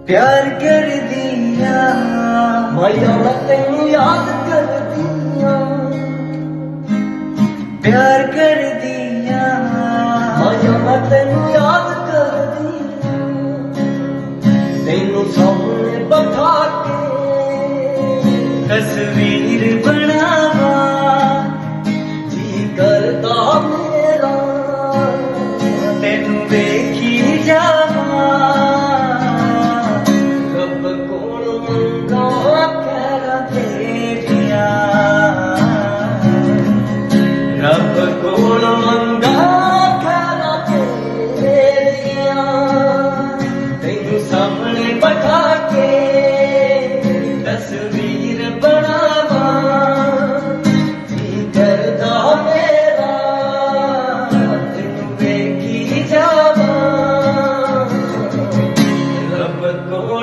प्यार कर दिया माया मैं तेनू याद कर दिया प्यार कर दिया माया मैं तेनू याद कर दिया तेनू सामने बैठा के तस्वीर बनावा जी करता मेरा तेनू देखी जावा रब कोल मंगा कहरा तेरिया रब कोल मंगा कहरा तेरिया तेनू सामने बैठा के तस्वीर बनावा जी करदा मेरा तेनू देखी जावा रब कोल